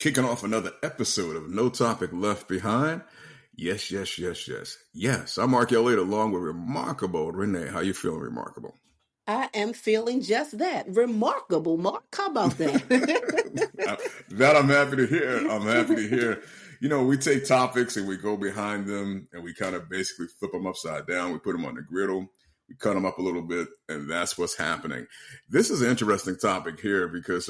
kicking off another episode of No Topic Left Behind. Yes, yes, yes, yes. Yes, I'm Mark Elliott along with Remarkable Renee. How you feeling, Remarkable? I am feeling just that. Remarkable, Mark. How about that? That I'm happy to hear. I'm happy to hear. You know, we take topics and we go behind them and we kind of basically flip them upside down. We put them on the griddle. We cut them up a little bit, and that's what's happening. This is an interesting topic here because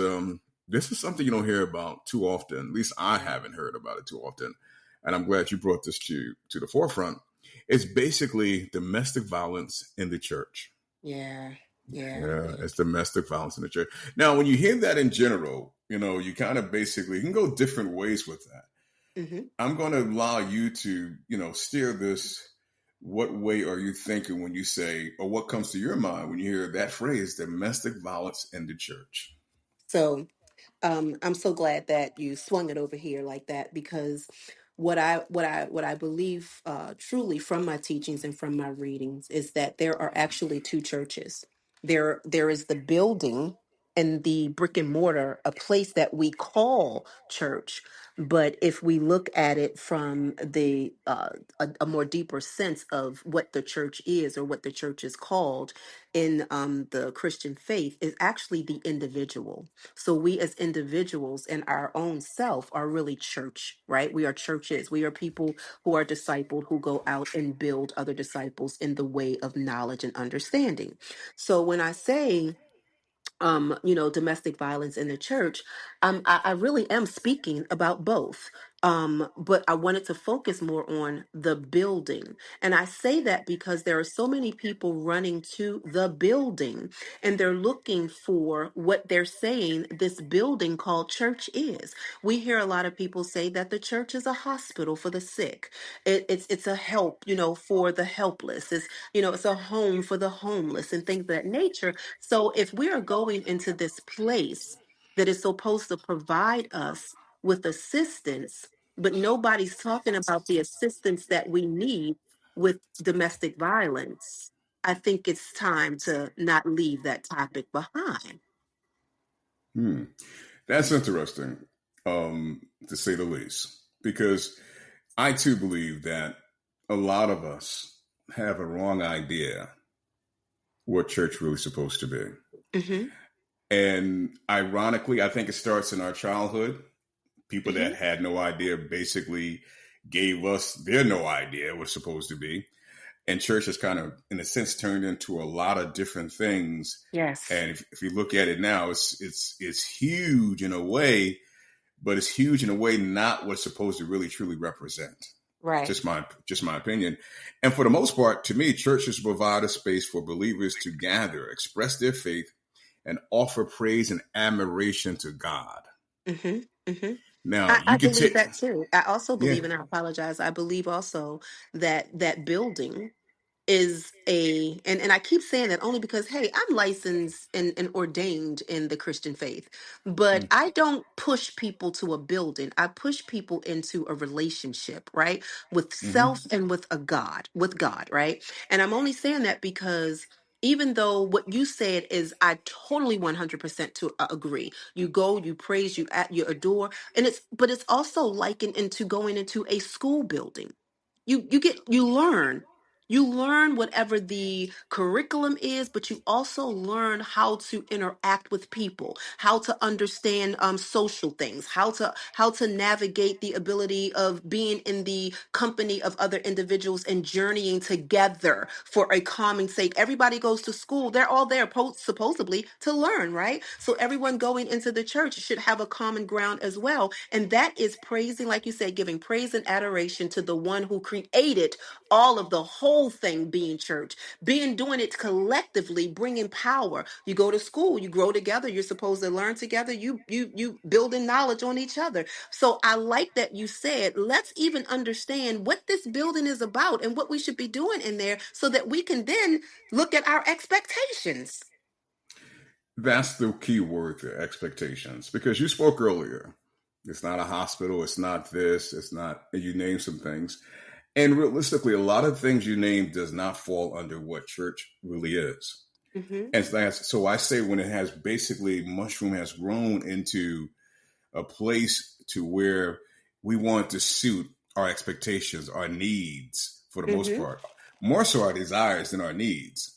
this is something you don't hear about too often. At least I haven't heard about it too often. And I'm glad you brought this to the forefront. It's basically domestic violence in the church. Yeah. It's domestic violence in the church. Now, when you hear that in general, you know, you kind of basically can go different ways with that. Mm-hmm. I'm going to allow you to, steer this. What way are you thinking when you say, or what comes to your mind when you hear that phrase, domestic violence in the church? So I'm so glad that you swung it over here like that, because what I believe truly from my teachings and from my readings is that there are actually two churches. There is the building and the brick and mortar, a place that we call church. But if we look at it from the a more deeper sense of what the church is or what the church is called in the Christian faith, is actually the individual. So we as individuals in our own self are really church, right? We are churches. We are people who are discipled, who go out and build other disciples in the way of knowledge and understanding. So when I say domestic violence in the church, I really am speaking about both. But I wanted to focus more on the building. And I say that because there are so many people running to the building and they're looking for what they're saying this building called church is. We hear a lot of people say that the church is a hospital for the sick. It's a help, for the helpless. It's a home for the homeless and things of that nature. So if we are going into this place that is supposed to provide us with assistance, but nobody's talking about the assistance that we need with domestic violence, I think it's time to not leave that topic behind. That's interesting, to say the least, because I too believe that a lot of us have a wrong idea what church really supposed to be. Mm-hmm. And ironically, I think it starts in our childhood. People Mm-hmm. that had no idea basically gave us their no idea what it's supposed to be. And church has kind of, in a sense, turned into a lot of different things. Yes. And if you look at it now, it's huge in a way, but it's huge in a way not what it's supposed to really truly represent. Right. Just my opinion. And for the most part, to me, churches provide a space for believers to gather, express their faith, and offer praise and admiration to God. Mm-hmm. Mm-hmm. Now, I you can believe take, that too. I also yeah. believe, and I apologize, I believe also that that building is and I keep saying that only because, hey, I'm licensed and ordained in the Christian faith, but I don't push people to a building. I push people into a relationship, right? With Mm-hmm. self and with God, right? And I'm only saying that because even though what you said is, I totally 100% to agree. You go, you praise, you adore, and but it's also likened into going into a school building. You learn whatever the curriculum is, but you also learn how to interact with people, how to understand social things, how to navigate the ability of being in the company of other individuals and journeying together for a common sake. Everybody goes to school; they're all there supposedly to learn, right? So everyone going into the church should have a common ground as well, and that is praising, like you said, giving praise and adoration to the one who created all of the whole thing, being church, doing it collectively, bringing power. You go to school, you grow together, you're supposed to learn together, you building knowledge on each other. So I like that you said, let's even understand what this building is about and what we should be doing in there so that we can then look at our expectations. That's the key word there, expectations, because you spoke earlier. It's not a hospital. It's not this. It's not, you name some things. And realistically, a lot of things you name does not fall under what church really is. Mm-hmm. And so I say when it has basically mushroom has grown into a place to where we want to suit our expectations, our needs for the most Mm-hmm. part, more so our desires than our needs.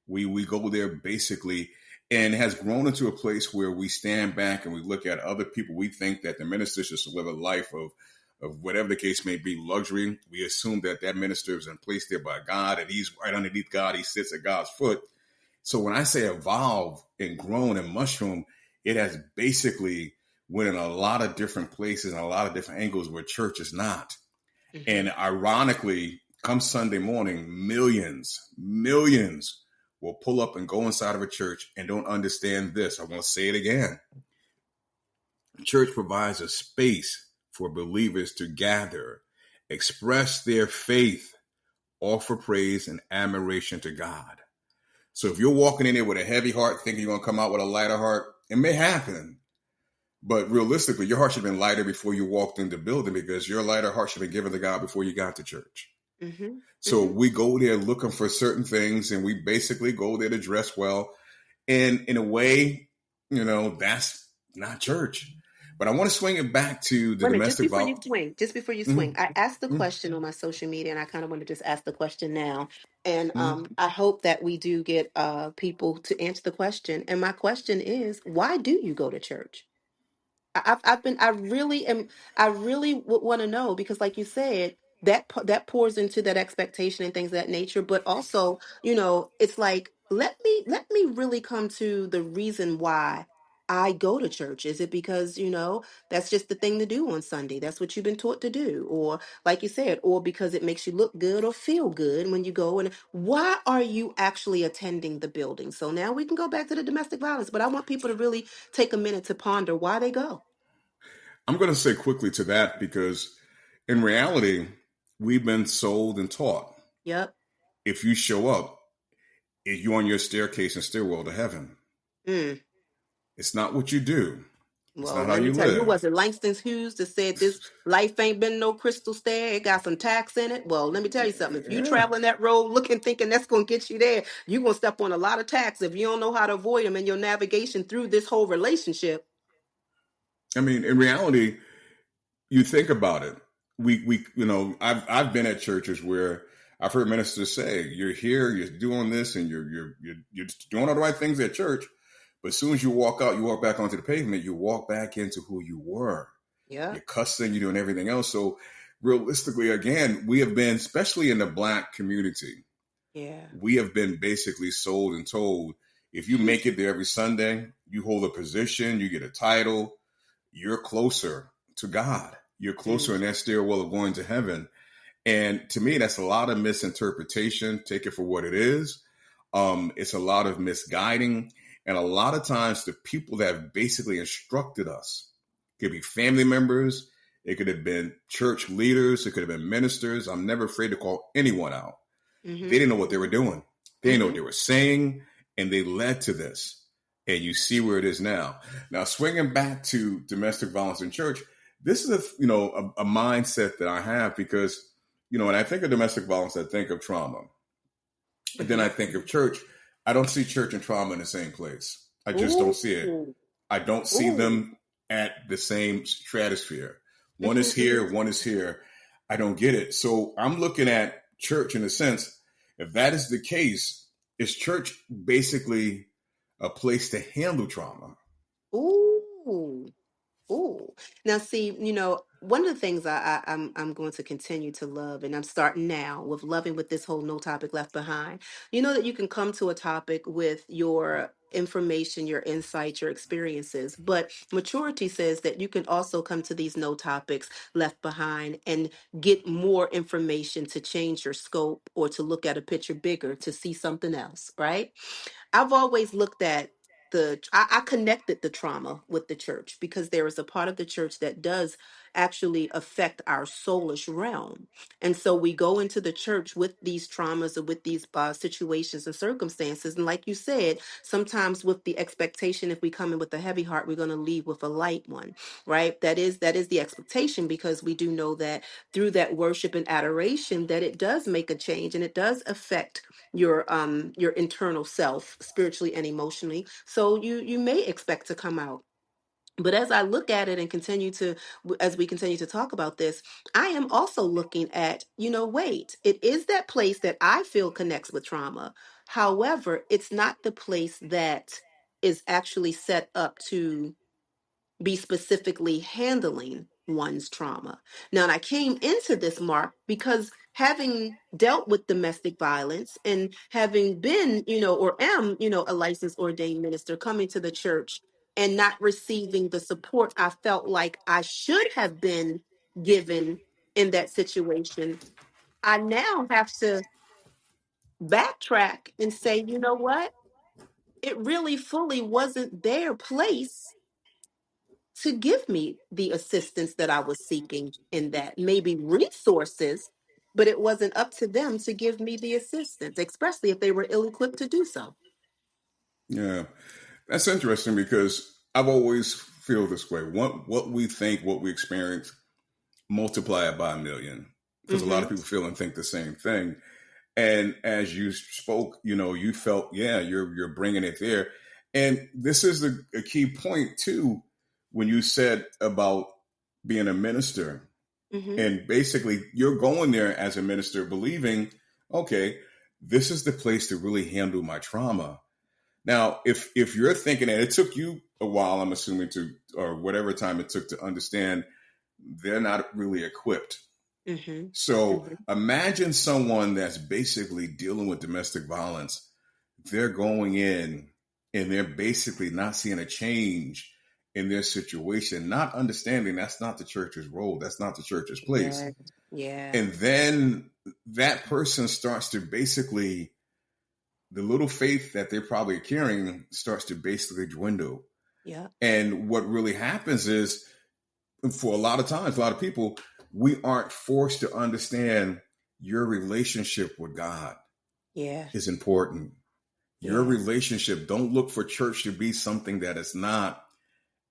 We go there basically, and it has grown into a place where we stand back and we look at other people. We think that the minister should live a life of whatever the case may be, luxury. We assume that that minister is in place there by God, and he's right underneath God. He sits at God's foot. So when I say evolve and grown and mushroom, it has basically went in a lot of different places and a lot of different angles where church is not. Mm-hmm. And ironically, come Sunday morning, millions will pull up and go inside of a church and don't understand this. I want to say it again. Church provides a space for believers to gather, express their faith, offer praise and admiration to God. So if you're walking in there with a heavy heart, thinking you're going to come out with a lighter heart, it may happen. But realistically, your heart should have been lighter before you walked in the building, because your lighter heart should have been given to God before you got to church. Mm-hmm. So Mm-hmm. we go there looking for certain things, and we basically go there to dress well. And in a way, that's not church. But I want to swing it back to the Wait a minute, domestic violence. just before you swing, Mm-hmm. I asked the Mm-hmm. question on my social media, and I kind of want to just ask the question now. And Mm-hmm. I hope that we do get people to answer the question. And my question is, why do you go to church? I've been I really would want to know, because like you said, that pours into that expectation and things of that nature, but also, it's like, let me really come to the reason why I go to church. Is it because, that's just the thing to do on Sunday? That's what you've been taught to do, or like you said, or because it makes you look good or feel good when you go, and why are you actually attending the building? So now we can go back to the domestic violence, but I want people to really take a minute to ponder why they go. I'm going to say quickly to that, because in reality, we've been sold and taught. Yep. If you show up, if you're on your staircase and stairwell to heaven. Mm. It's not what you do. It's Well, not how let me you tell you, who live. was it? Langston Hughes that said this life ain't been no crystal stair. It got some tacks in it. Well, let me tell you something. If you Yeah. traveling that road looking, thinking that's going to get you there, you're going to step on a lot of tacks if you don't know how to avoid them in your navigation through this whole relationship. I mean, in reality, you think about it. I've been at churches where I've heard ministers say, "You're here, you're doing this, and you're doing all the right things at church." But as soon as you walk out, you walk back onto the pavement, you walk back into who you were. Yeah. You're cussing, you're doing everything else. So realistically, again, we have been, especially in the Black community, Yeah. we have been basically sold and told, if you make it there every Sunday, you hold a position, you get a title, you're closer to God. You're closer Mm. in that stairwell of going to heaven. And to me, that's a lot of misinterpretation. Take it for what it is. It's a lot of misguiding. And a lot of times, the people that have basically instructed us, could be family members, it could have been church leaders, it could have been ministers. I'm never afraid to call anyone out. They Mm-hmm. didn't know what they were doing. They didn't know what Mm-hmm. they were saying, and they led to this. And you see where it is now. Now, swinging back to domestic violence in church, this is a mindset that I have, because when I think of domestic violence, I think of trauma, and then Mm-hmm. I think of church. I don't see church and trauma in the same place. I just don't see it. Ooh. I don't see Ooh. them at the same stratosphere. One Mm-hmm. is here, Mm-hmm. one is here. I don't get it. So I'm looking at church in a sense. If that is the case, is church basically a place to handle trauma? Ooh. Ooh. Now, see, one of the things I'm going to continue to love, and I'm starting now with loving with this whole no topic left behind. You know that you can come to a topic with your information, your insights, your experiences, but maturity says that you can also come to these no topics left behind and get more information to change your scope or to look at a picture bigger, to see something else, right? I've always looked at I connected the trauma with the church, because there is a part of the church that does actually affect our soulish realm. And so we go into the church with these traumas or with these situations and circumstances. And like you said, sometimes with the expectation, if we come in with a heavy heart, we're going to leave with a light one, right? That is the expectation, because we do know that through that worship and adoration, that it does make a change and it does affect your internal self, spiritually and emotionally. So you may expect to come out But as I look at it and continue to, as we continue to talk about this, I am also looking at, wait, it is that place that I feel connects with trauma. However, it's not the place that is actually set up to be specifically handling one's trauma. Now, and I came into this, Mark, because having dealt with domestic violence and having been, or am, a licensed ordained minister coming to the church and not receiving the support I felt like I should have been given in that situation, I now have to backtrack and say, you know what? It really fully wasn't their place to give me the assistance that I was seeking in that, maybe resources, but it wasn't up to them to give me the assistance, especially if they were ill equipped to do so. Yeah, that's interesting because I've always feel this way. What we think, what we experience, multiply it by a million. Because a lot of Mm-hmm. people feel and think the same thing. And as you spoke, you felt, yeah, you're bringing it there. And this is a key point too, when you said about being a minister, Mm-hmm. and basically you're going there as a minister, believing, okay, this is the place to really handle my trauma. Now, if you're thinking that it took you a while, I'm assuming to, or whatever time it took to understand, they're not really equipped. Mm-hmm. So Mm-hmm. imagine someone that's basically dealing with domestic violence. They're going in and they're basically not seeing a change in their situation, not understanding that's not the church's role, that's not the church's place. Yeah. Yeah. And then that person starts to basically, the little faith that they're probably carrying starts to basically dwindle. Yeah. And what really happens is, for a lot of times, a lot of people, we aren't forced to understand your relationship with God Yeah. is important. Your Yeah. relationship, don't look for church to be something that it's not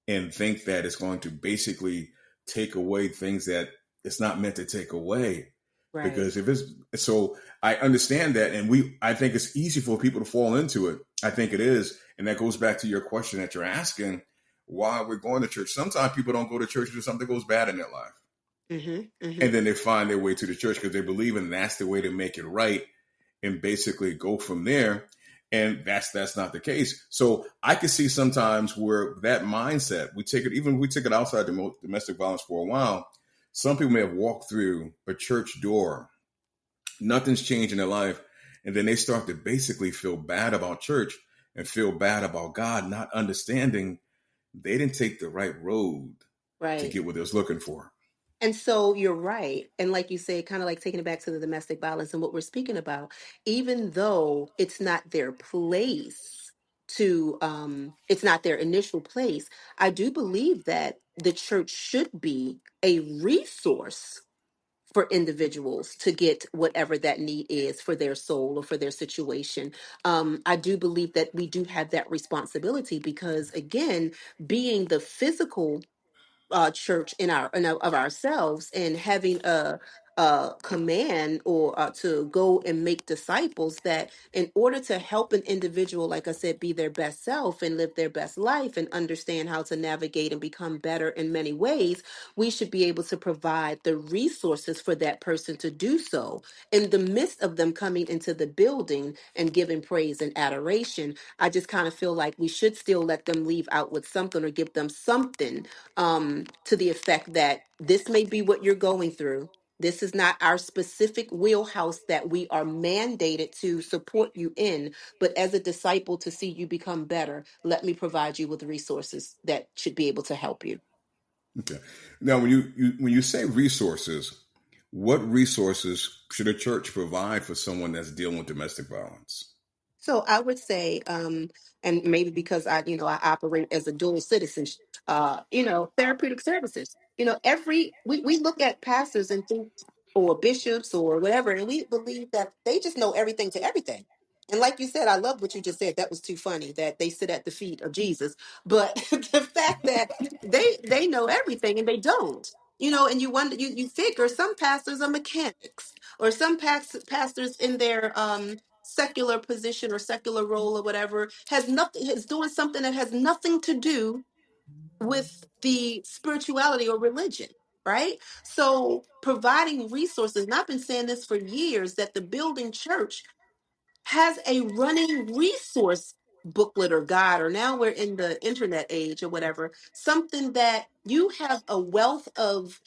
and think that it's going to basically take away things that it's not meant to take away. Right. Because if it's so, I understand that, and I think it's easy for people to fall into it. I think it is, and that goes back to your question that you're asking: why we're going to church. Sometimes people don't go to church because something goes bad in their life, Mm-hmm. Mm-hmm. and then they find their way to the church because they believe, and that's the way to make it right, and basically go from there. And that's not the case. So I can see sometimes where that mindset, we take it outside domestic violence for a while. Some people may have walked through a church door, nothing's changed in their life, and then they start to basically feel bad about church and feel bad about God, not understanding they didn't take the right road to Right. get what they was looking for. And so you're right. And like you say, kind of like taking it back to the domestic violence and what we're speaking about, even though it's not their place it's not their initial place, I do believe that the church should be a resource for individuals to get whatever that need is for their soul or for their situation. I do believe that we do have that responsibility because, again, being the physical church of ourselves and having a command or to go and make disciples, that in order to help an individual, like I said, be their best self and live their best life and understand how to navigate and become better in many ways, we should be able to provide the resources for that person to do so in the midst of them coming into the building and giving praise and adoration. I just kind of feel like we should still let them leave out with something or give them something, to the effect that this may be what you're going through. This is not our specific wheelhouse that we are mandated to support you in, but as a disciple, to see you become better, let me provide you with resources that should be able to help you. Okay. Now, when you say resources, what resources should a church provide for someone that's dealing with domestic violence? So I would say, and maybe because I operate as a dual citizen, therapeutic services. We look at pastors and think, or bishops or whatever, and we believe that they just know everything to everything. And like you said, I love what you just said. That was too funny that they sit at the feet of Jesus. But the fact that they know everything and they don't. And you wonder, you figure some pastors are mechanics, or some pastors in their secular position or secular role or whatever has nothing, is doing something that has nothing to do with the spirituality or religion, right? So providing resources, and I've been saying this for years, that the building church has a running resource booklet or guide, or now we're in the internet age or whatever, something that you have a wealth of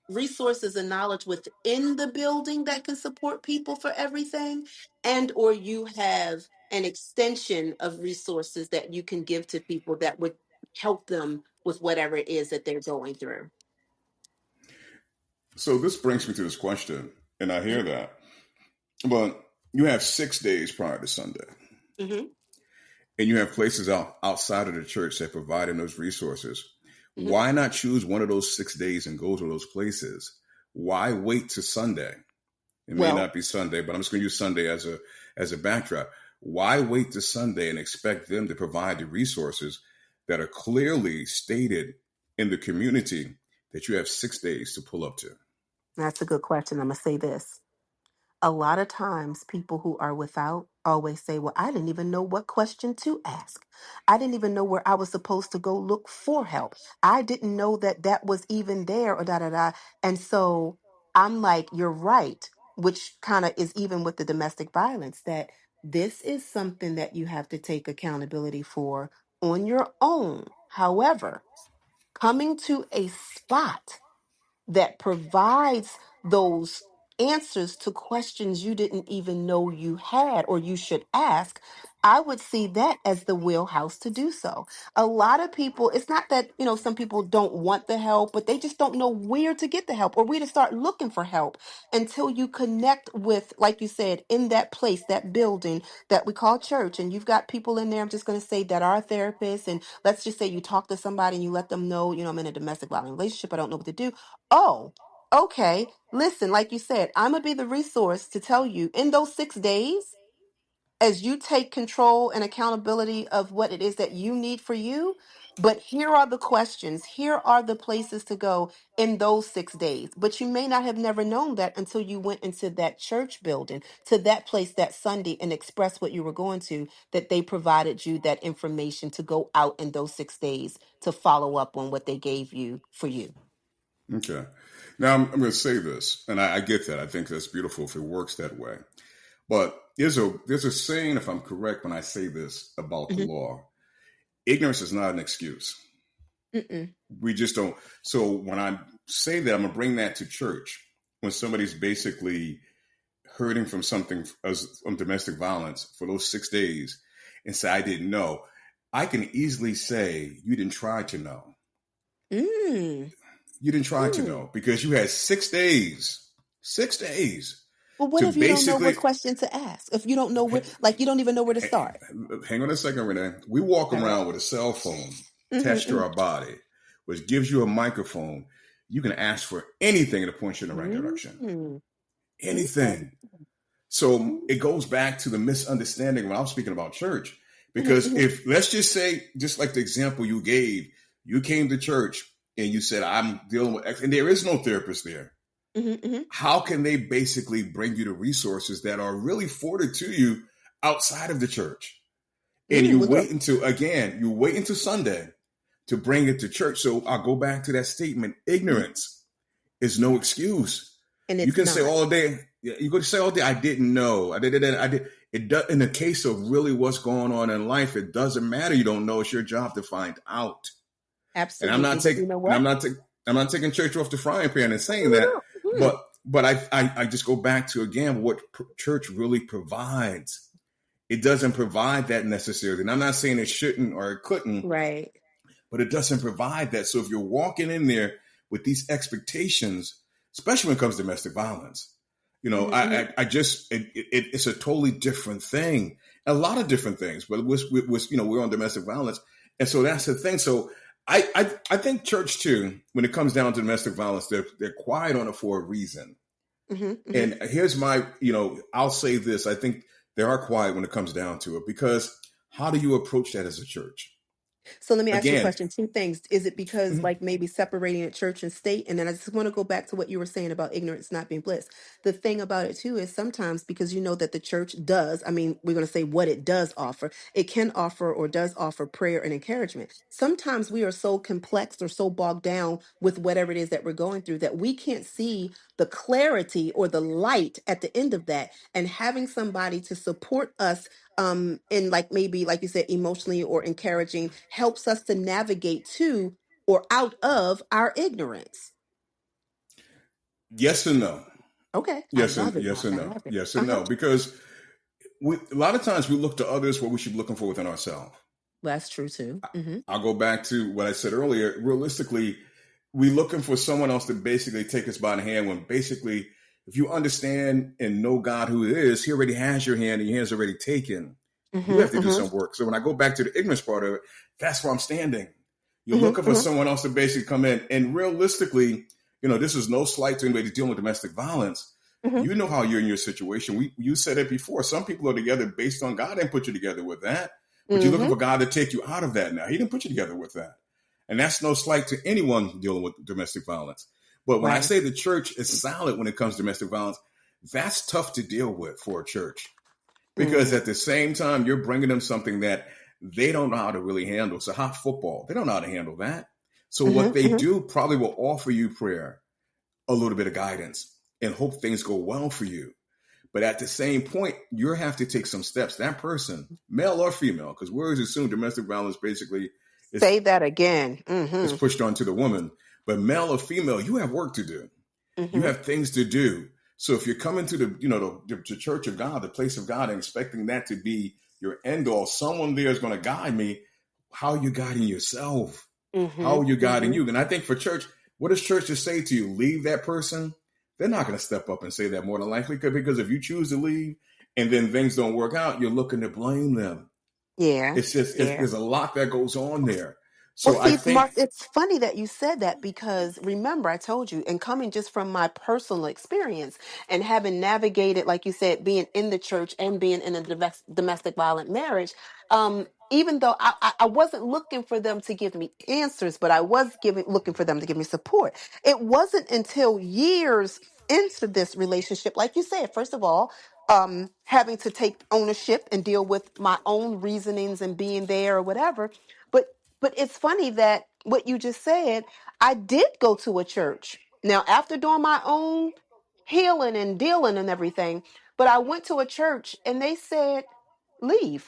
resources and knowledge within the building that can support people for everything, and or you have an extension of resources that you can give to people that would help them with whatever it is that they're going through. So this brings me to this question, and I hear that, but you have 6 days prior to Sunday, Mm-hmm. and you have places outside of the church that provide those resources. Hmm. Why not choose one of those 6 days and go to those places? Why wait to Sunday? It may Well, not be Sunday, but I'm just going to use Sunday as a backdrop. Why wait to Sunday and expect them to provide the resources that are clearly stated in the community that you have 6 days to pull up to? that's a good question. I'm going to say this. A lot of times people who are without always say, well, I didn't even know what question to ask. I didn't even know where I was supposed to go look for help. I didn't know that that was even there, or da da da. And so I'm like, you're right, which kind of is even with the domestic violence, that this is something that you have to take accountability for on your own. However, coming to a spot that provides those answers to questions you didn't even know you had or you should ask, I would see that as the wheelhouse to do so. A lot of people, it's not that, some people don't want the help, but they just don't know where to get the help or where to start looking for help until you connect with, like you said, in that place, that building that we call church. And you've got people in there, I'm just going to say, that are therapists. And let's just say you talk to somebody and you let them know, I'm in a domestic violence relationship. I don't know what to do. Oh, okay. Listen, like you said, I'm going to be the resource to tell you in those 6 days, as you take control and accountability of what it is that you need for you. But here are the questions. Here are the places to go in those 6 days. But you may not have never known that until you went into that church building, to that place that Sunday and expressed what you were going to, that they provided you that information to go out in those 6 days to follow up on what they gave you for you. Okay. Now I'm going to say this, and I get that. I think that's beautiful if it works that way. But there's a saying, if I'm correct, when I say this about the Mhm. law: ignorance is not an excuse. Mm-mm. We just don't. So when I say that, I'm gonna bring that to church. When somebody's basically hurting from something as domestic violence for those 6 days, and say I didn't know, I can easily say you didn't try to know. Mm. You didn't try to Mm. know because you had 6 days, 6 days But what to if you don't know basically what question to ask? If you don't know where, like you don't even know where to start. hang on a second, Renee. We walk All right. around with a cell phone attached to Mm-hmm, our body, which gives you a microphone. You can ask for anything to point you in the right direction. mm-hmm. Okay. Anything. So it goes back to the misunderstanding when I was speaking about church. Because Mm-hmm, if, let's just say, just like the example you gave, you came to church and you said, I'm dealing with, and there is no therapist there. mm-hmm, How can they basically bring you the resources that are really afforded to you outside of the church? And mm-hmm. Well, look, you wait until Sunday to bring it to church. So I'll go back to that statement: ignorance is no excuse. and You it's can say not. all day, you go to say all day, I didn't know. I did. It does, in the case of really what's going on in life, it doesn't matter. You don't know. It's your job to find out. And Absolutely. But you know what? I'm not taking church off the frying pan and No, saying no, that, no. Mm. but I just go back to again what church really provides. It doesn't provide that necessarily. And I'm not saying it shouldn't or it couldn't, Right. but it doesn't provide that. So if you're walking in there with these expectations, especially when it comes to domestic violence, Mm-hmm, it's a totally different thing. A lot of different things, but we're on domestic violence. And so that's the thing. So I think church too, when it comes down to domestic violence, they're quiet on it for a reason. mm-hmm, mm-hmm. And here's my, I'll say this. I think they are quiet when it comes down to it, because how do you approach that as a church? So let me ask you a Again, question. Two things. Is it because mhm, like maybe separating it church and state? And then I just want to go back to what you were saying about ignorance not being bliss. The thing about it too is sometimes because you know that the church does, I mean, we're going to say what it does offer. It can offer or does offer prayer and encouragement. Sometimes we are so complex or so bogged down with whatever it is that we're going through that we can't see the clarity or the light at the end of that. And having somebody to support us and like maybe like you said emotionally or encouraging helps us to navigate to or out of our ignorance. yes and no. Okay, I Yes and love it, yes Mark. and I no. love it. Yes and Uh-huh. no. Because a lot of times we look to others what we should be looking for within ourselves. That's true too. Mm-hmm. I'll go back to what I said earlier. Realistically, we're looking for someone else to basically take us by the hand when basically, if you understand and know God who it is, He already has your hand and your hand's already taken. You have Mm-hmm. to do Mm-hmm. some work. So when I go back to the ignorance part of it, that's where I'm standing. You're looking Mm-hmm. for Mm-hmm. someone else to basically come in. And realistically, this is no slight to anybody dealing with domestic violence. Mm-hmm. You know how you're in your situation. You said it before. Some people are together based on God didn't put you together with that, but you're looking Mm-hmm. for God to take you out of that now. He didn't put you together with that. And that's no slight to anyone dealing with domestic violence. But when I Right. say the church is solid when it comes to domestic violence, that's tough to deal with for a church because Mm. at the same time, you're bringing them something that they don't know how to really handle. So, hot football, they don't know how to handle that. So, what Mm-hmm. they Mm-hmm. do probably will offer you prayer, a little bit of guidance, and hope things go well for you. But at the same point, you have to take some steps. That person, male or female, because we always assume domestic violence basically is Say that again. is Mm-hmm. pushed onto the woman. But male or female, you have work to do. You Mm-hmm. have things to do. So if you're coming to the church of God, the place of God, and expecting that to be your end all, someone there is going to guide me. How are you guiding yourself? How Mm-hmm. are you guiding Mm-hmm. you? And I think for church, what does church just say to you? Leave that person. They're not going to step up and say that more than likely because if you choose to leave and then things don't work out, you're looking to blame them. Yeah. It's just Yeah. there's a lot that goes on there. Well, So I see, think Mark, it's funny that you said that because remember, I told you, and coming just from my personal experience and having navigated, like you said, being in the church and being in a domestic violent marriage, even though I wasn't looking for them to give me answers, but I was looking for them to give me support. It wasn't until years into this relationship, like you said, first of all, having to take ownership and deal with my own reasonings and being there or whatever. But it's funny that what you just said, I did go to a church. Now, after doing my own healing and dealing and everything, but I went to a church and they said, leave.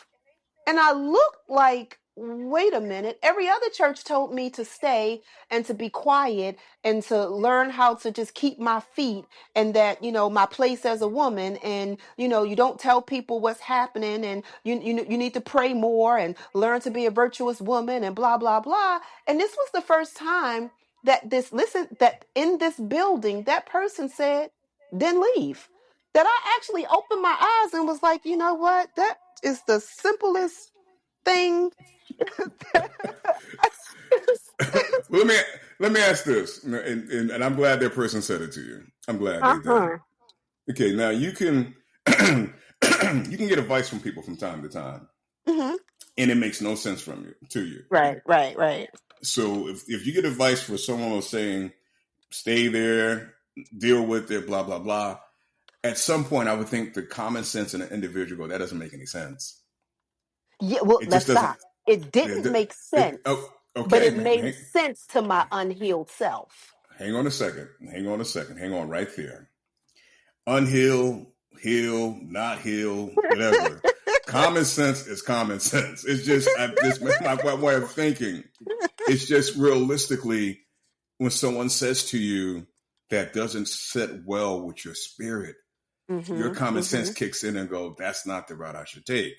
And I looked like, wait a minute. Every other church told me to stay and to be quiet and to learn how to just keep my feet and that, my place as a woman. And, you don't tell people what's happening and you need to pray more and learn to be a virtuous woman and blah, blah, blah. And this was the first time that in this building, that person said, then leave. That I actually opened my eyes and was like, you know what? That is the simplest thing. well, let me ask this, and I'm glad that person said it to you. I'm glad they did. Uh-huh. Okay, now you can you can get advice from people from time to time, Hmm. and it makes no sense from you to you. Right, right, right. So if you get advice for someone who's saying stay there, deal with it, blah blah blah, at some point I would think the common sense in an individual that doesn't make any sense. Yeah, well, It just let's doesn't. stop. It didn't make Oh, sense, but okay. it made sense to my unhealed self. Hang on a second. Hang on a second. Hang on right there. Unheal, heal, not heal, whatever. Common sense is common sense. It's just my way of thinking. It's just realistically when someone says to you that doesn't sit well with your spirit, your Mm-hmm, common sense mm-hmm, kicks in and go, "That's not the route I should take."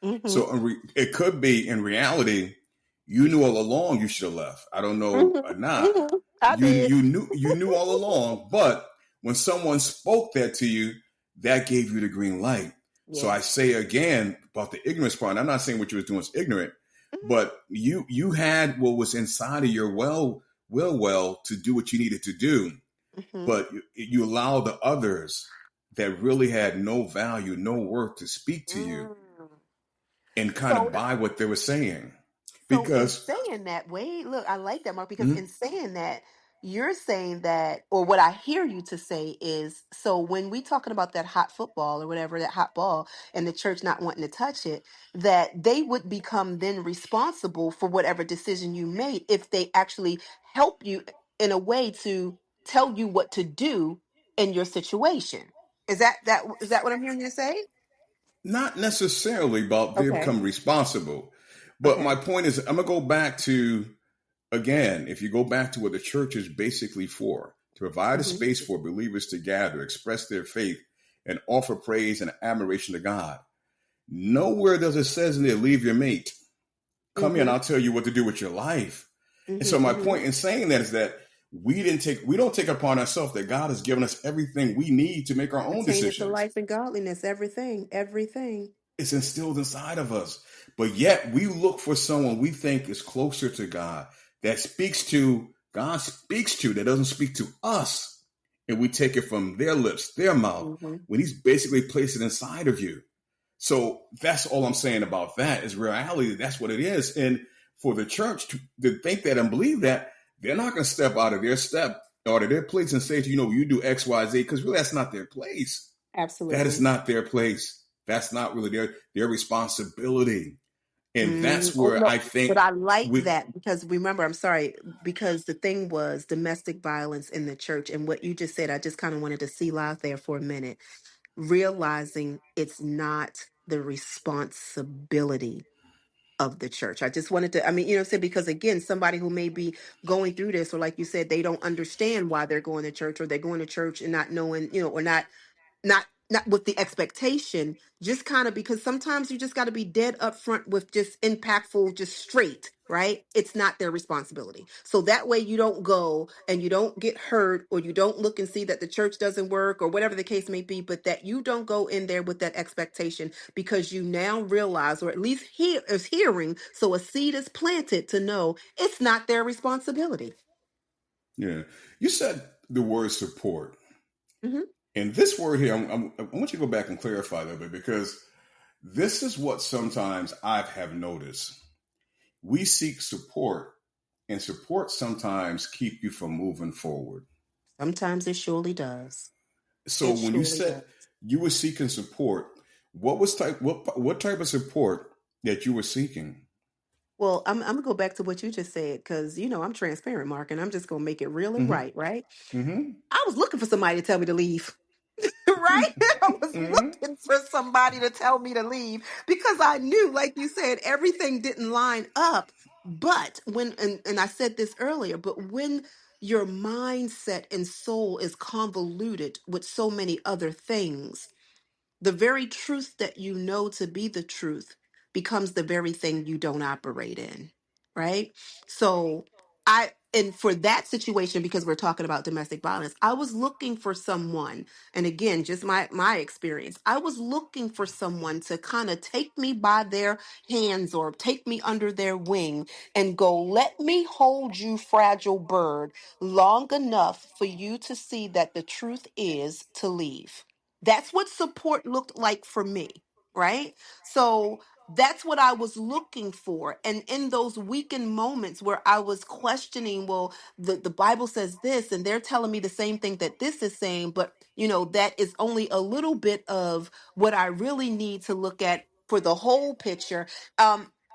mm-hmm, So it could be in reality, you knew all along you should have left. I don't know or mm-hmm, not. mm-hmm. I You did. you knew all along, but when someone spoke that to you, that gave you the green light. So I Yes. say again about the ignorance part. I'm not saying what you was doing was ignorant, but you had what was inside of your well to do what you needed to do, Mm-hmm. but you allow the others that really had no value, no worth to speak to you Mm. and kind of So buy what they were saying. So in because saying that, wait, look, I like that, Mark, because mhm, in saying that, you're saying that, or what I hear you to say is, so when we talking about that hot football or whatever, that hot ball, and the church not wanting to touch it, that they would become then responsible for whatever decision you made if they actually help you in a way to tell you what to do in your situation. Is that what I'm hearing you say? not necessarily about they Okay. become responsible. But Okay. my point is, I'm gonna go back to again, if you go back to what the church is basically for, to provide a Hmm. space for believers to gather, express their faith, and offer praise and admiration to God. Nowhere does it says in there, leave your mate. Come here and Hmm. I'll tell you what to do with your life. And Hmm. so my Hmm. point in saying that is that we don't take upon ourselves that God has given us everything we need to make our own Pertaining to decisions. life and godliness, everything, everything. It's instilled inside of us. But yet we look for someone we think is closer to God, that God speaks to, that doesn't speak to us. And we take it from their lips, their mouth, Hmm. when he's basically placed it inside of you. So that's all I'm saying about that is reality. That's what it is. And for the church to think that and believe that, they're not going to step out of their step out of their place and say to you, you do X, Y, Z, because really that's not their place. That is Absolutely. not their place. That's not really their responsibility. And Mm, that's oh where no, I but think I like we that because remember, I'm sorry, because the thing was domestic violence in the church, and what you just said, I just kind of wanted to see live there for a minute, realizing it's not the responsibility of the church. I just wanted to, I mean, say because again, somebody who may be going through this, or like you said, they don't understand why they're going to church, or they're going to church and not knowing, or not with the expectation, just kind of because sometimes you just got to be dead up front with just impactful, just straight, right? It's not their responsibility, so that way you don't go and you don't get hurt, or you don't look and see that the church doesn't work or whatever the case may be, but that you don't go in there with that expectation, because you now realize, or at least is hearing, so a seed is planted to know it's not their responsibility. yeah. You said the word support. Hmm. And this word here, I want you to go back and clarify that a bit because this is what sometimes I have noticed. We seek support, and support sometimes keep you from moving forward. Sometimes it surely does. So It when you surely said does. you were seeking support, what type of support that you were seeking? Well, I'm gonna go back to what you just said, because I'm transparent, Mark, and I'm just gonna make it real and Mm-hmm. right, right? Mm-hmm. I was looking for somebody to tell me to leave, right? I was Mm-hmm. looking for somebody to tell me to leave because I knew, like you said, everything didn't line up. But and I said this earlier, but when your mindset and soul is convoluted with so many other things, the very truth that you know to be the truth becomes the very thing you don't operate in, right? So and for that situation, because we're talking about domestic violence, I was looking for someone, and again, just my experience, I was looking for someone to kind of take me by their hands or take me under their wing and go, let me hold you, fragile bird, long enough for you to see that the truth is to leave. That's what support looked like for me, right? So that's what I was looking for. And in those weakened moments where I was questioning, well, the Bible says this, and they're telling me the same thing that this is saying, but that is only a little bit of what I really need to look at for the whole picture.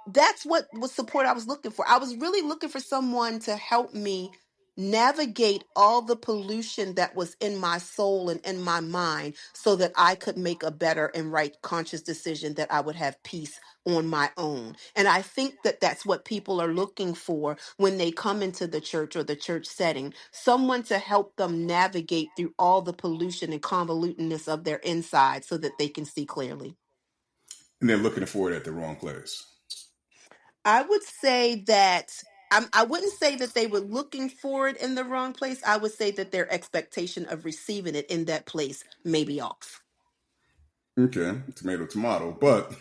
That's what was support I was looking for. I was really looking for someone to help me navigate all the pollution that was in my soul and in my mind, so that I could make a better and right conscious decision, that I would have peace on my own. And I think that that's what people are looking for when they come into the church or the church setting, someone to help them navigate through all the pollution and convolutedness of their inside so that they can see clearly. And they're looking for it at the wrong place. I would say that I wouldn't say that they were looking for it in the wrong place. I would say that their expectation of receiving it in that place may be off. Okay, tomato, tomato. But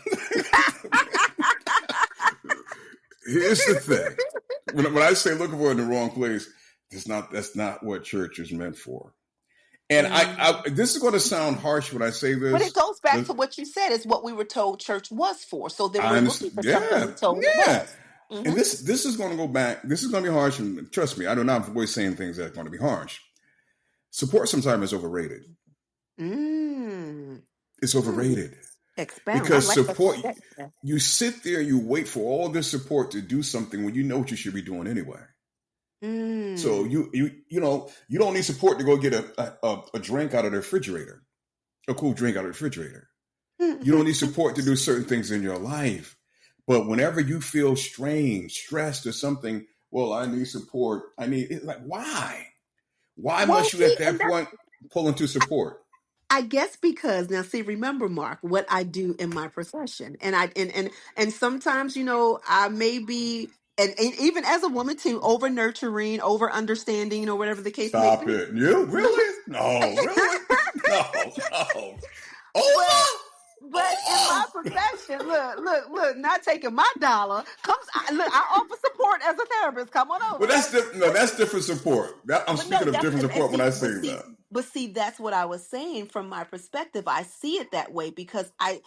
here's the thing: when I say looking for it in the wrong place, that's not what church is meant for. And Mm. this is going to sound harsh when I say But it this, goes back but to what you said, is what we were told church was for. So then I we're looking understand. for something Yeah, we're told it yeah. was. And Mm-hmm. this is going to go back. This is going to be harsh, and trust me, I do not avoid saying things that are going to be harsh. Support sometimes is overrated. Mm. It's Hmm. overrated Expound. I because like that. support. that- You sit there, you wait for all this support to do something when you know what you should be doing anyway. So Mm. you don't need support to go get a drink out of the refrigerator, a cool drink out of the refrigerator. You don't need support to do certain things in your life. But whenever you feel strained, stressed, or something, well, I need support. I need it. Like, why? Why Well, must you see, at and that point pull into support? I guess because now see, remember, Mark, what I do in my profession. And sometimes, I may be and even as a woman too, over nurturing, over understanding, whatever the case may Stop be. it. You really? No, really? No, no. but Over? but in my Over? profession, look, not taking my dollar. Look, I offer support as a therapist. Come on Well, over. that's different. No, that's different support. I'm But no, speaking of that's different and support when I see, say that. but see, that's what I was saying from my perspective. I see it that way because I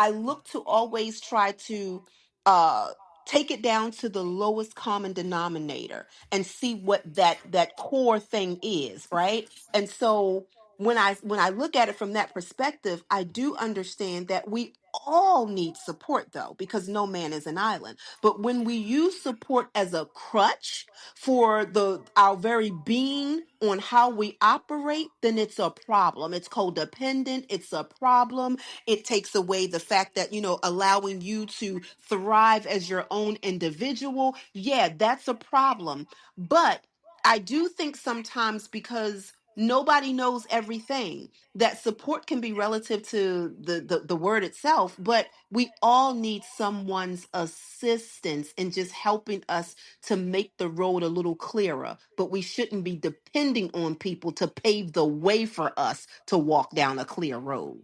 look to always try to uh take it down to the lowest common denominator and see what that core thing is, right? And so when I look at it from that perspective, I do understand that we all need support though, because no man is an island. But when we use support as a crutch for the our very being on how we operate, then it's a problem. It's codependent, it's a problem. It takes away the fact that, allowing you to thrive as your own individual. Yeah, that's a problem. But I do think sometimes because nobody knows everything, that support can be relative to the word itself, but we all need someone's assistance in just helping us to make the road a little clearer, but we shouldn't be depending on people to pave the way for us to walk down a clear road.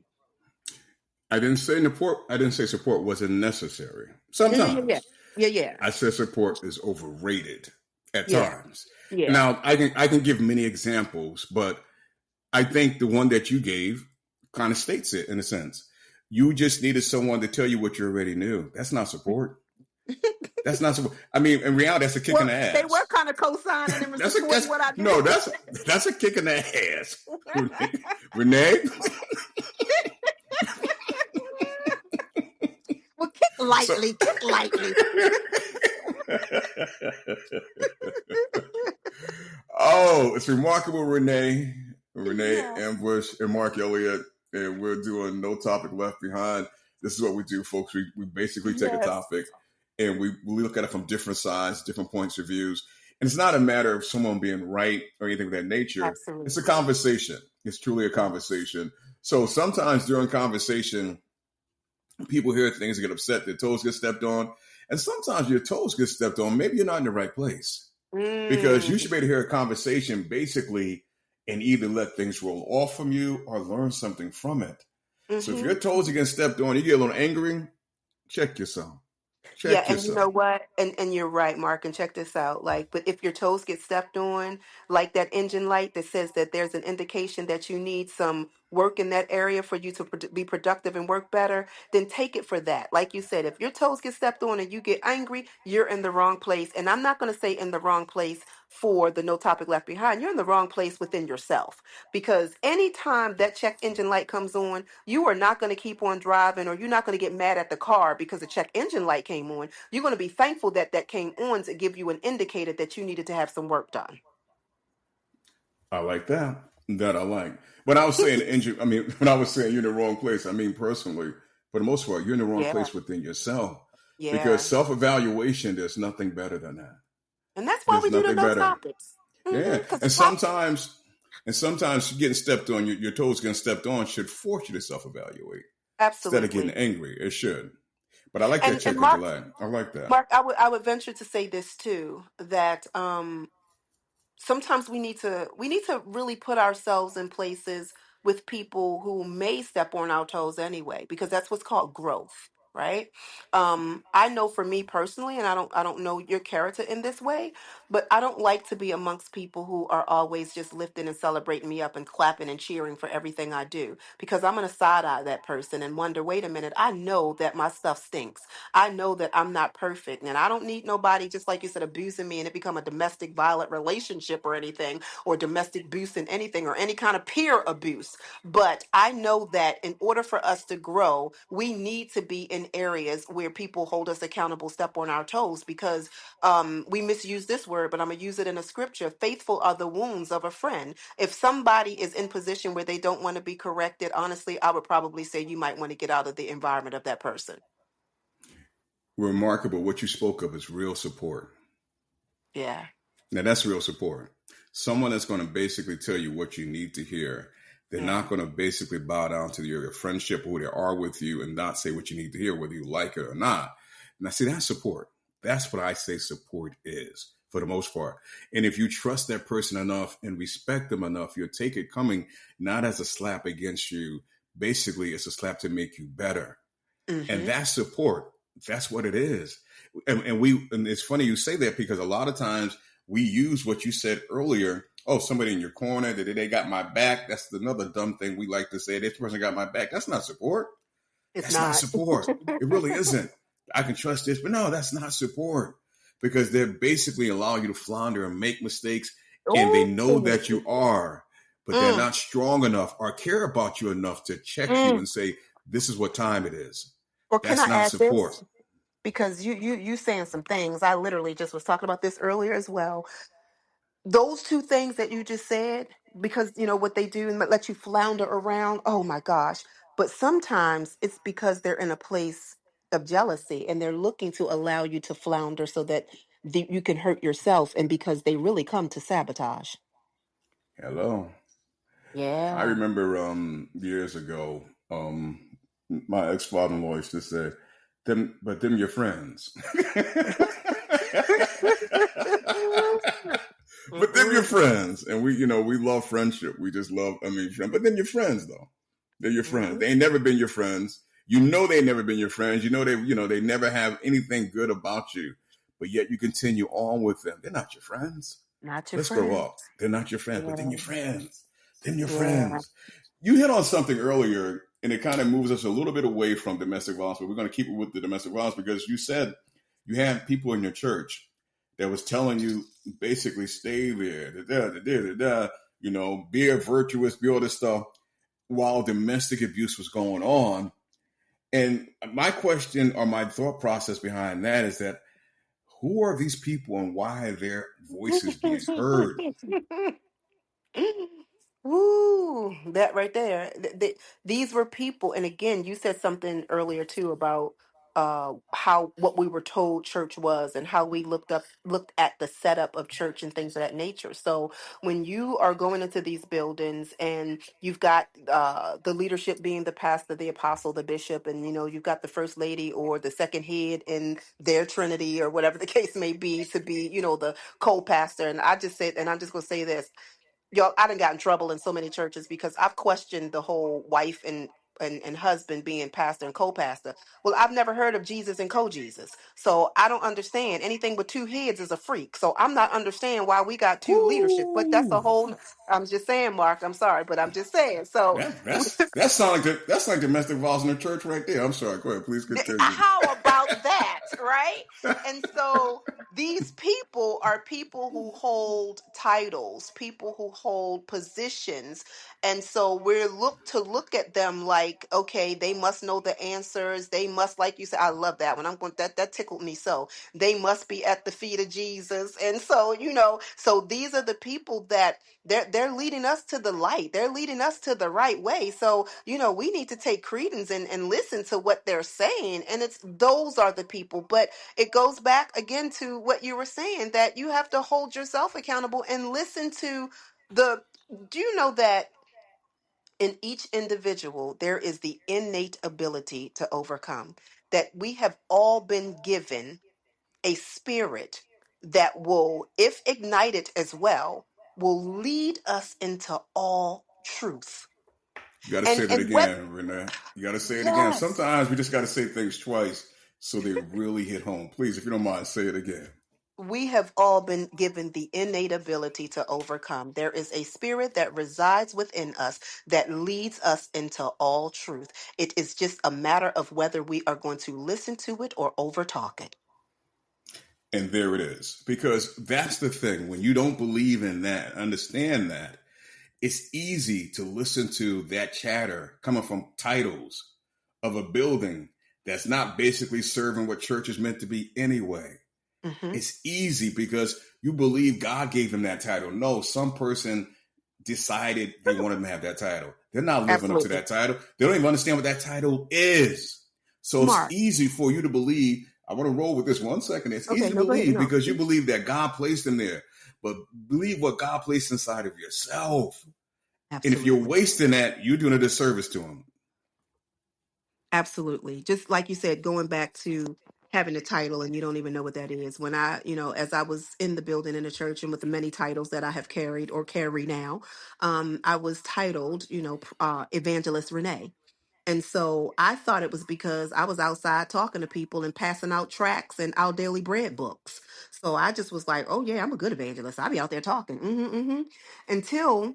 I didn't say support. I didn't say support wasn't necessary. Yeah, yeah, yeah, yeah, Sometimes yeah, yeah, I said support is overrated at yeah, times. yeah. Now I can give many examples, but I think the one that you gave kind of states it in a sense. You just needed someone to tell you what you already knew. That's not support. That's not support. I mean, in reality, that's a kick in Well, the they were ass. kind of co-signing and That's a supporting that's what I no, did. that's a kick in the ass. Renee, Well, kick so lightly, kick lightly. oh, it's remarkable, Renee, Renee Yeah. Ambush, and Mark Elliott, and we're doing No Topic Left Behind. This is what we do, folks. We basically take a Yes. topic and we look at it from different sides, different points of views. And it's not a matter of someone being right or anything of that nature. It's a Absolutely. conversation. It's truly a conversation. So sometimes during conversation, people hear things and get upset, their toes get stepped on. And sometimes your toes get stepped on. Maybe you're not in the right place because you Mm. should be able to hear a conversation basically and either let things roll off from you or learn something from it. So if Hmm. your toes are getting stepped on, you get a little angry, check yourself. Yeah, Check and you know yourself. what? And you're right, Mark, and check this out. Like, but if your toes get stepped on, like that engine light that says that there's an indication that you need some work in that area for you to be productive and work better, then take it for that. Like you said, if your toes get stepped on and you get angry, you're in the wrong place. And I'm not going to say in the wrong place for the No Topic Left Behind. You're in the wrong place within yourself. Because anytime that check engine light comes on, you are not going to keep on driving, or you're not going to get mad at the car because the check engine light came on. You're going to be thankful that that came on to give you an indicator that you needed to have some work done. I like that. That I like. But I was saying engine, I mean, when I was saying you're in the wrong place, I mean personally, for the most part, you're in the wrong Yeah, place within yourself. Because yeah. self-evaluation, there's nothing better than that. And that's why There's we do the nothing no better. topics. Yeah. Because the And topic, sometimes getting stepped on, your toes getting stepped on should force you to self-evaluate instead of getting absolutely. angry. It should. But I like that And check in Mark, July. I like that. Mark, I would venture to say this too, that sometimes we need to really put ourselves in places with people who may step on our toes anyway, because that's what's called growth. right? I know for me personally, and I don't know your character in this way, but I don't like to be amongst people who are always just lifting and celebrating me up and clapping and cheering for everything I do, because I'm gonna side eye that person and wonder, wait a minute, I know that my stuff stinks. I know that I'm not perfect, and I don't need nobody, just like you said, abusing me and it become a domestic violent relationship or anything, or domestic abuse in anything, or any kind of peer abuse. But I know that in order for us to grow, we need to be in areas where people hold us accountable, step on our toes, because we misuse this word, but I'm going to use it in a scripture. Faithful are the wounds of a friend. If somebody is in position where they don't want to be corrected, honestly, I would probably say you might want to get out of the environment of that person. Remarkable. What you spoke of is real support. Yeah. Now that's real support. Someone that's going to basically tell you what you need to hear. They're Yeah. not going to basically bow down to your friendship or who they are with you and not say what you need to hear, whether you like it or not. Now, see, that's support. That's what I say support is for the most part. And if you trust that person enough and respect them enough, you'll take it coming not as a slap against you. Basically, it's a slap to make you better. And Mm-hmm. that's support. That's what it is. And it's funny you say that because a lot of times we use what you said earlier. Oh, somebody in your corner, that they got my back. That's another dumb thing we like to say. This person got my back. That's not support. It's That's not not. support. It really isn't. I can trust this, but no, that's not support because they're basically allowing you to flounder and make mistakes, and they Oh. know that you are, but they're Mm, not strong enough or care about you enough to check you mm. and say, this is what time it is. Or can I That's not add support. this? Because you saying some things. I literally just was talking about this earlier as well. Those two things that you just said, because you know what they do and let you flounder around. Oh my gosh. But sometimes it's because they're in a place of jealousy and they're looking to allow you to flounder so that you can hurt yourself, and because they really come to sabotage. Hello. I Yeah. remember years ago, my ex father in law used to say, them your friends. But them your Mm-mm. friends. And we love friendship. We just love, friend. But them your friends though. They're your friends. Mhm. They ain't never been your friends. You know they never been your friends. They never have anything good about you. But yet you continue on with them. They're not your friends. Not your Let's grow friend. up. They're not your friends, but then Yeah. your friends. Then your Yeah. friends. You hit on something earlier, and it kind of moves us a little bit away from domestic violence, but we're going to keep it with the domestic violence because you said you had people in your church that was telling you basically stay there, be a virtuous, be all this stuff while domestic abuse was going on. And my question or my thought process behind that is that who are these people and why are their voices being heard? Woo, that right there. These were people, and again, you said something earlier too about how what we were told church was and how we looked at the setup of church and things of that nature. So when you are going into these buildings and you've got the leadership being the pastor, the apostle, the bishop, and you've got the first lady or the second head in their trinity or whatever the case may be to be, the co-pastor. And I just said, and I'm just gonna say this, y'all, I done got in trouble in so many churches because I've questioned the whole wife and husband being pastor and co-pastor. Well, I've never heard of Jesus and co-Jesus. So I don't understand. Anything with two heads is a freak. So I'm not understand why we got two leadership. But that's a Woo! whole, I'm just saying, Mark, I'm sorry, but I'm just saying. So That's like domestic violence in the church right there. I'm sorry. Go ahead. Please continue. how about that, right? And so these people are people who hold titles, people who hold positions. And so we're look at them like, okay, they must know the answers. They must, like you said, I love that one. I'm going that tickled me so. They must be at the feet of Jesus. And so, so these are the people that they're leading us to the light. They're leading us to the right way. So, we need to take credence and listen to what they're saying. And those are the people. But it goes back again to what you were saying, that you have to hold yourself accountable and listen to the do you know that in each individual there is the innate ability to overcome, that we have all been given a spirit that will, if ignited as well, will lead us into all truth. You got to say that And what again, Renee. You got to say it again. yes. Sometimes we just got to say things twice so they really hit home. Please, if you don't mind, say it again. We have all been given the innate ability to overcome. There is a spirit that resides within us that leads us into all truth. It is just a matter of whether we are going to listen to it or overtalk it. And there it is. Because that's the thing. When you don't believe in that, understand that, it's easy to listen to that chatter coming from titles of a building that's not basically serving what church is meant to be anyway. Hmm. It's easy because you believe God gave him that title. No, some person decided they wanted him to have that title. They're not living up to Absolutely. that title. They don't even understand what that title is. So it's Smart. easy for you to believe. I want to roll with this 1 second. It's easy Okay, to no, go ahead. believe No. because you believe that God placed him there. But believe what God placed inside of yourself. And if you're Absolutely. wasting that, you're doing a disservice to him. Absolutely. Just like you said, going back to having a title and you don't even know what that is. When I, as I was in the building in the church and with the many titles that I have carried or carry now, I was titled, Evangelist Renee. And so I thought it was because I was outside talking to people and passing out tracts and our daily bread books. So I just was like, oh, yeah, I'm a good evangelist. I'll be out there talking. Until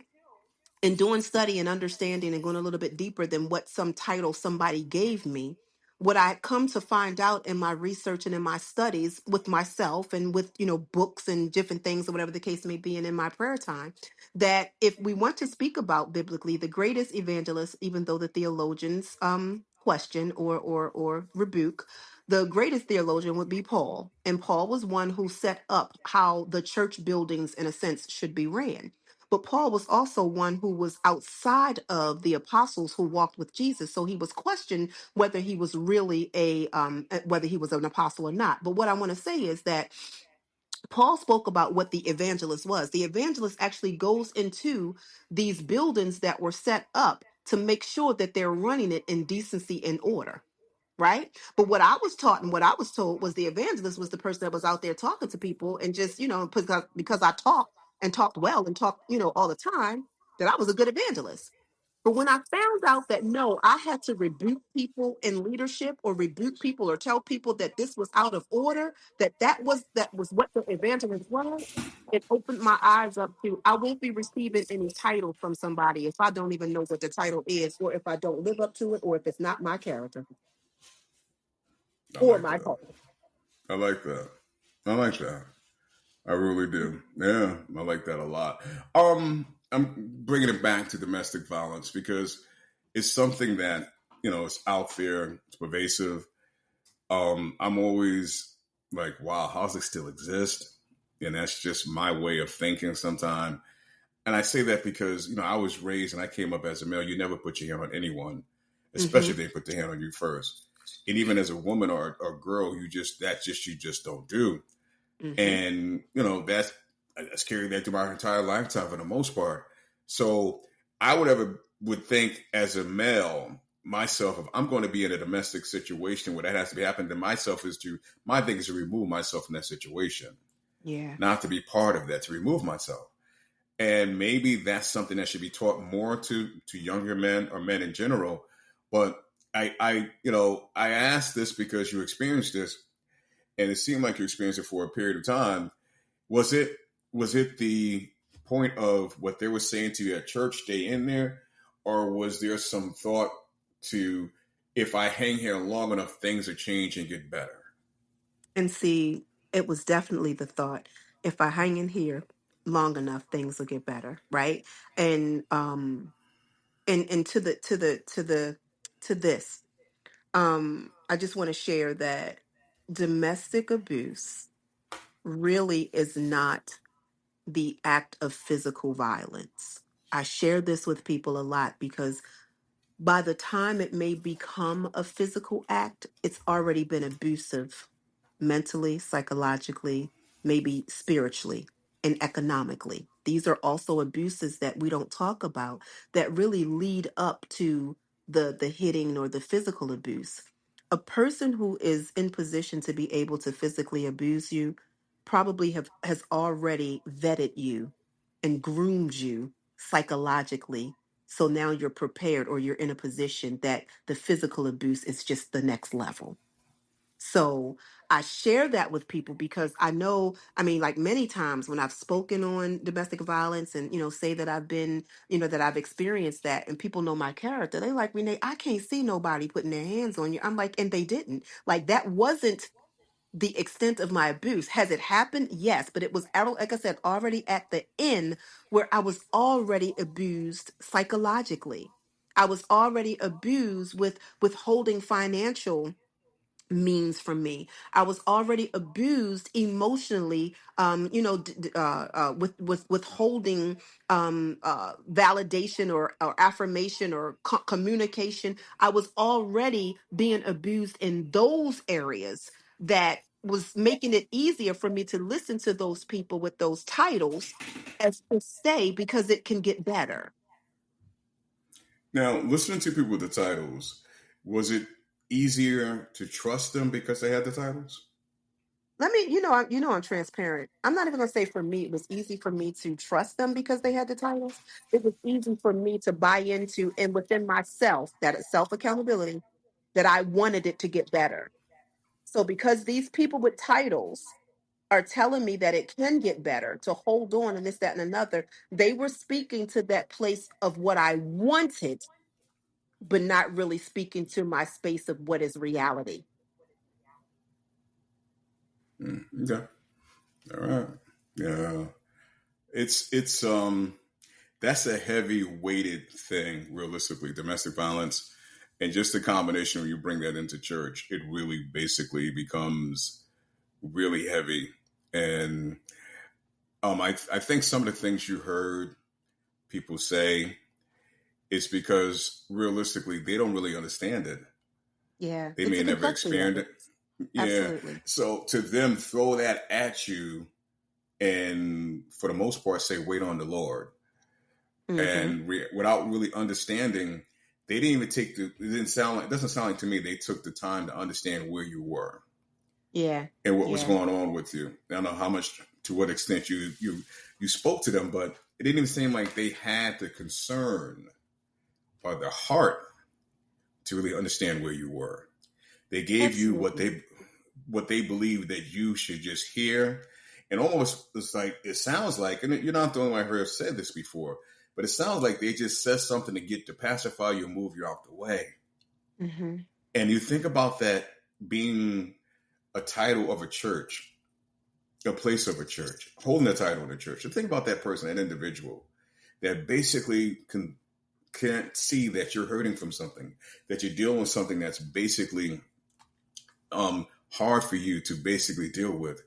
in doing study and understanding and going a little bit deeper than what some title somebody gave me, what I had come to find out in my research and in my studies with myself and with, books and different things or whatever the case may be, and in my prayer time, that if we want to speak about biblically, the greatest evangelist, even though the theologians question or rebuke, the greatest theologian would be Paul. And Paul was one who set up how the church buildings, in a sense, should be ran. But Paul was also one who was outside of the apostles who walked with Jesus. So he was questioned whether he was really whether he was an apostle or not. But what I want to say is that Paul spoke about what the evangelist was. The evangelist actually goes into these buildings that were set up to make sure that they're running it in decency and order. Right. But what I was taught and what I was told was the evangelist was the person that was out there talking to people and just, because I talked and talked well and talked, all the time, that I was a good evangelist. But when I found out that no, I had to rebuke people in leadership or rebuke people or tell people that this was out of order, that was what the evangelist was, it opened my eyes up to I won't be receiving any title from somebody if I don't even know what the title is, or if I don't live up to it, or if it's not my character I or like my that. call. I like that. I like that. I really do. Yeah, I like that a lot. I'm bringing it back to domestic violence because it's something that is out there. It's pervasive. I'm always like, wow, how does it still exist? And that's just my way of thinking sometimes. And I say that because I was raised and I came up as a male. You never put your hand on anyone, especially Hmm. if they put their hand on you first. And even as a woman or girl, you just don't do. Hmm. And that's carried that through my entire lifetime for the most part. So I would think as a male myself, if I'm going to be in a domestic situation where that has to be happening to myself, my thing is to remove myself from that situation, Yeah. not to be part of that, to remove myself. And maybe that's something that should be taught more to younger men or men in general. But I asked this because you experienced this, and it seemed like you experienced it for a period of time. Was it the point of what they were saying to you at church, stay in there, or was there some thought to, if I hang here long enough, things will change and get better? And see, it was definitely the thought, if I hang in here long enough, things will get better. Right. And to this, I just want to share that domestic abuse really is not the act of physical violence. I share this with people a lot because by the time it may become a physical act, it's already been abusive mentally, psychologically, maybe spiritually, and economically. These are also abuses that we don't talk about that really lead up to the hitting or the physical abuse. A person who is in position to be able to physically abuse you probably has already vetted you and groomed you psychologically So now you're prepared, or you're in a position that the physical abuse is just the next level. So I share that with people because I know, I mean, like many times when I've spoken on domestic violence and, say that I've been, that I've experienced that, and people know my character, they like, Renee, I can't see nobody putting their hands on you. I'm like, and they didn't. Like, that wasn't the extent of my abuse. Has it happened? Yes, but it was, like I said, already at the end where I was already abused psychologically. I was already abused with withholding financial means from me. I was already abused emotionally, with withholding validation or affirmation or communication. I was already being abused in those areas that was making it easier for me to listen to those people with those titles as to say, because it can get better. Now, listening to people with the titles, was it easier to trust them because they had the titles? Let me, I'm transparent. I'm not even gonna say for me it was easy for me to trust them because they had the titles. It was easy for me to buy into, and within myself, that self accountability, that I wanted it to get better. So because these people with titles are telling me that it can get better, to hold on and this, that, and another, they were speaking to that place of what I wanted, but not really speaking to my space of what is reality. Okay. All right. Yeah. It's that's a heavy weighted thing, realistically, domestic violence. And just the combination when you bring that into church, it really basically becomes really heavy. And I think some of the things you heard people say is because realistically they don't really understand it. Yeah, They it's may the never complexity of experienced it. it. Yeah. Absolutely. So to them, throw that at you and for the most part say, wait on the Lord. Mm-hmm. And without really understanding, they didn't even take the, it doesn't sound like to me they took the time to understand where you were Yeah. and what was Yeah. going on with you. I don't know how much, to what extent you spoke to them, but it didn't even seem like they had the concern or the heart to really understand where you were. They gave you Absolutely. what they believe that you should just hear. And almost it's like it sounds like, and you're not the only one I heard have said this before, but it sounds like they just said something to get to pacify you and move you out the way. Mm-hmm. And you think about that being a title of a church, a place of a church, holding the title of the church. And think about that person, that individual that basically can't see that you're hurting from something, that you're dealing with something that's basically hard for you to basically deal with.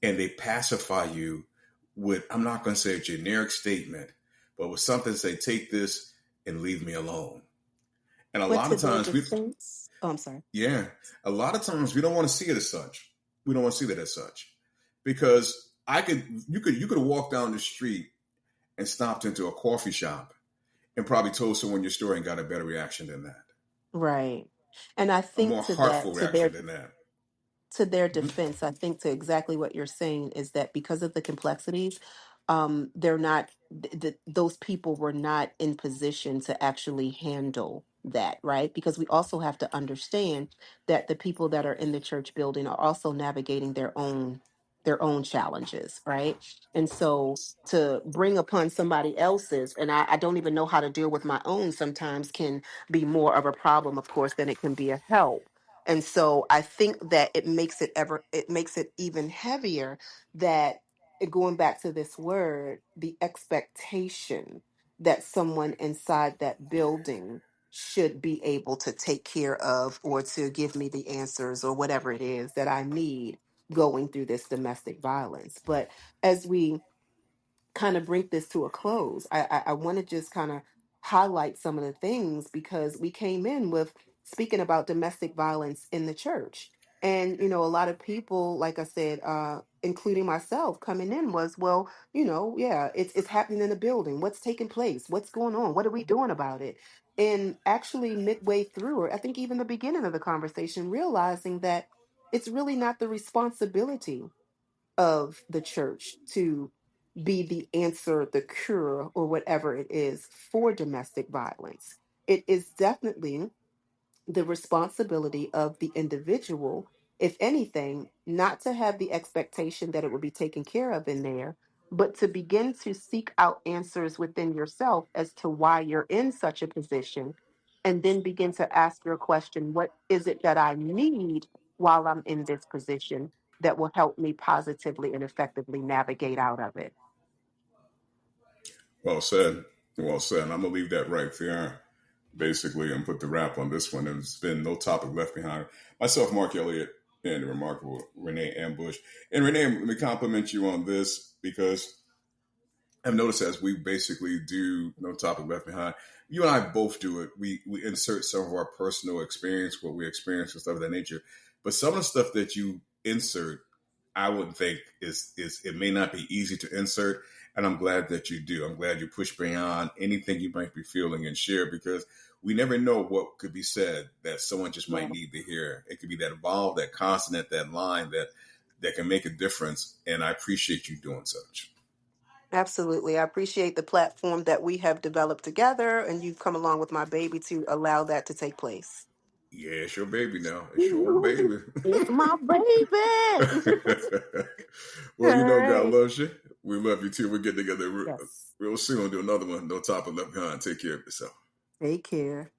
And they pacify you with, I'm not going to say a generic statement, but with something say, take this and leave me alone. And a But lot to of their times we, defense, oh, I'm sorry. yeah, a lot of times we don't want to see it as such. We don't want to see that as such because you could walk down the street and stopped into a coffee shop and probably told someone your story and got a better reaction than that, Right. And I a think more heartful reaction than that. to their Mhm. defense, I think to exactly what you're saying is that because of the complexities, they're not, those people were not in position to actually handle that, right? Because we also have to understand that the people that are in the church building are also navigating their own challenges, right? And so to bring upon somebody else's, and I don't even know how to deal with my own sometimes, can be more of a problem, of course, than it can be a help. And so I think that it makes it even heavier that, going back to this word, the expectation that someone inside that building should be able to take care of, or to give me the answers or whatever it is that I need going through this domestic violence. But as we kind of bring this to a close, I want to just kind of highlight some of the things, because we came in with speaking about domestic violence in the church. And, a lot of people, like I said, including myself, coming in was, well, yeah, it's happening in the building. What's taking place? What's going on? What are we doing about it? And actually, midway through, or I think even the beginning of the conversation, realizing that it's really not the responsibility of the church to, be the answer, the cure, or whatever it is for domestic violence. It is definitely the responsibility of the individual, if anything, not to have the expectation that it will be taken care of in there, but to begin to seek out answers within yourself as to why you're in such a position. And then begin to ask your question, what is it that I need while I'm in this position that will help me positively and effectively navigate out of it? Well said. Well said. And I'm gonna leave that right there, basically, and put the wrap on this one. There's been no topic left behind. Myself, Mark Elliott, and the remarkable Renee Ambush. And Renee, let me compliment you on this because I've noticed as we basically do no topic left behind, you and I both do it. We insert some of our personal experience, what we experience and stuff of that nature. But some of the stuff that you insert, I wouldn't think is it may not be easy to insert. And I'm glad that you do. I'm glad you push beyond anything you might be feeling and share because we never know what could be said that someone just Yeah. might need to hear. It could be that vowel, that consonant, that line that can make a difference. And I appreciate you doing such. Absolutely. I appreciate the platform that we have developed together, and you've come along with my baby to allow that to take place. Yeah, it's your baby now. It's your baby. It's my baby. Well, All you know, God right. loves you. We love you too. We'll get together Yes. real soon. We'll do another one. No topic left behind. Take care of yourself. Take care.